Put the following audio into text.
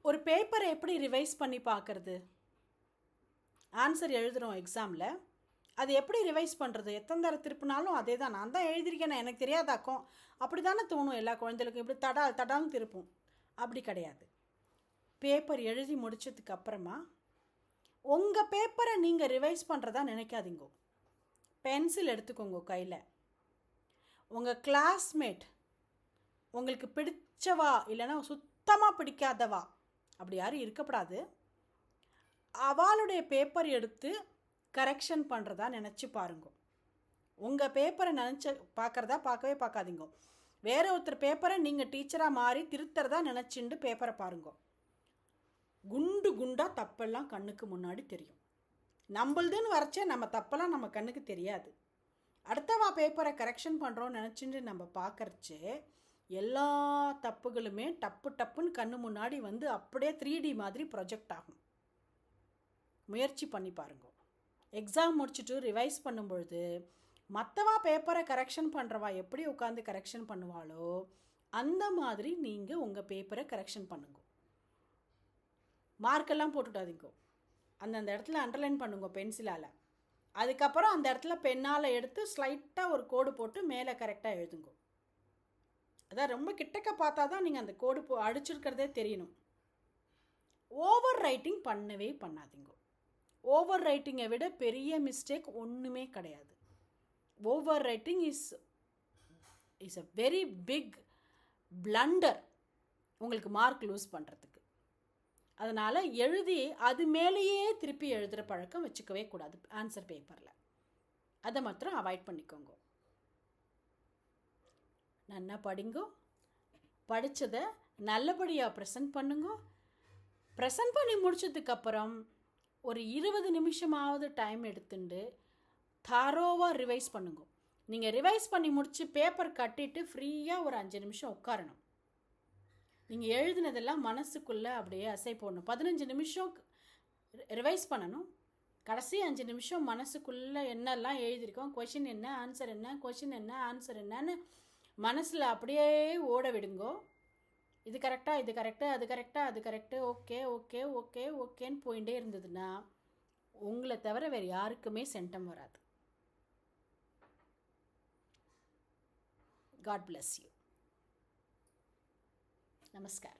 ஒரு பேப்பரை எப்படி ரிவைஸ் பண்ணி பார்க்குறது? ஆன்சர் எழுதுகிறோம் எக்ஸாமில், அது எப்படி ரிவைஸ் பண்ணுறது? எத்தனை தடவை திருப்பினாலும் அதே தான், நான் தான் எழுதியிருக்கேன், எனக்கு தெரியாதாக்கும், அப்படி தானே தோணும் எல்லா குழந்தைகளுக்கும். இப்படி தடாலும் திருப்போம். அப்படி கிடையாது. பேப்பர் எழுதி முடித்ததுக்கு அப்புறமா உங்கள் பேப்பரை நீங்கள் ரிவைஸ் பண்ணுறதா நினைக்காதீங்க. பென்சில் எடுத்துக்கோங்க கையில். உங்கள் கிளாஸ்மேட், உங்களுக்கு பிடிச்சவா இல்லைன்னா சுத்தமாக பிடிக்காதவா, அப்படி யாரும் இருக்கப்படாது, அவளுடைய பேப்பர் எடுத்து கரெக்ஷன் பண்ணுறதா நினச்சி பாருங்க. உங்கள் பேப்பரை பார்க்கவே பார்க்காதீங்க. வேற ஒருத்தர் பேப்பரை நீங்கள் டீச்சராக மாறி திருத்துறதா நினச்சிண்டு பேப்பரை பாருங்க. குண்டு குண்டாக தப்பெல்லாம் கண்ணுக்கு முன்னாடி தெரியும். நம்மளுதுன்னு வரைச்சே நம்ம தப்பெல்லாம் நம்ம கண்ணுக்கு தெரியாது. அடுத்தவா பேப்பரை கரெக்ஷன் பண்ணுறோன்னு நினச்சிட்டு நம்ம பார்க்கறச்சே எல்லா தப்புகளுமே டப்புன்னு கண்ணு முன்னாடி வந்து அப்படியே 3D மாதிரி ப்ரொஜெக்ட் ஆகும். முயற்சி பண்ணி பாருங்க. எக்ஸாம் முடிச்சுட்டு ரிவைஸ் பண்ணும்பொழுது மற்றவா பேப்பரை கரெக்ஷன் பண்ணுறவா எப்படி உட்காந்து கரெக்ஷன் பண்ணுவாளோ அந்த மாதிரி நீங்கள் உங்கள் பேப்பரை கரெக்ஷன் பண்ணுங்க. மார்க்கெல்லாம் போட்டுவிடாதீங்க. அந்தந்த இடத்துல அண்டர்லைன் பண்ணுங்க பென்சிலால். அதுக்கப்புறம் அந்த இடத்துல பென்னால் எடுத்து ஸ்லைட்டாக ஒரு கோடு போட்டு மேலே கரெக்டாக எழுதுங்க. அதான் ரொம்ப கிட்டக்க பார்த்தா தான் நீங்கள் அந்த கோடு அடிச்சிருக்கிறதே தெரியணும். ஓவர் ரைட்டிங் பண்ணவே பண்ணாதீங்க. ஓவர் ரைட்டிங்கை விட பெரிய மிஸ்டேக் ஒன்றுமே கிடையாது. Overwriting is a very big blunder உங்களுக்கு மார்க் லூஸ் பண்ணுறதுக்கு. அதனால் எழுதி அது மேலேயே திருப்பி எழுதுகிற பழக்கம் வச்சுக்கவே கூடாது ஆன்சர் பேப்பரில். அதை மாத்திரம் அவாய்ட் பண்ணிக்கோங்க. நல்லா படிங்கோ, படித்ததை நல்லபடியாக ப்ரெசன்ட் பண்ணுங்க. ப்ரெசன்ட் பண்ணி முடிச்சதுக்கப்புறம் ஒரு 20 நிமிஷமாவது டைம் எடுத்துட்டு தரோவாக ரிவைஸ் பண்ணுங்க. நீங்கள் ரிவைஸ் பண்ணி முடித்து பேப்பர் கட்டிட்டு ஃப்ரீயாக ஒரு 5 நிமிஷம் உட்காரணும். நீங்கள் எழுதினதெல்லாம் மனசுக்குள்ளே அப்படியே அசை போடணும். 15 நிமிஷம் ரிவைஸ் பண்ணணும். கடைசி 5 நிமிஷம் மனசுக்குள்ளே என்னெல்லாம் எழுதியிருக்கோம், கொஷின் என்ன, ஆன்சர் என்ன, கொஷின் என்ன, ஆன்சர் என்னன்னு மனசில் அப்படியே ஓட விடுங்கோ. இது கரெக்டாக, இது கரெக்டாக, அது கரெக்டாக, அது கரெக்டு, ஓகே ஓகே ஓகே ஓகேன்னு போயிட்டே இருந்ததுன்னா உங்களை தவிர வேறு யாருக்குமே சென்டம் வராது. God bless you. Namaskar.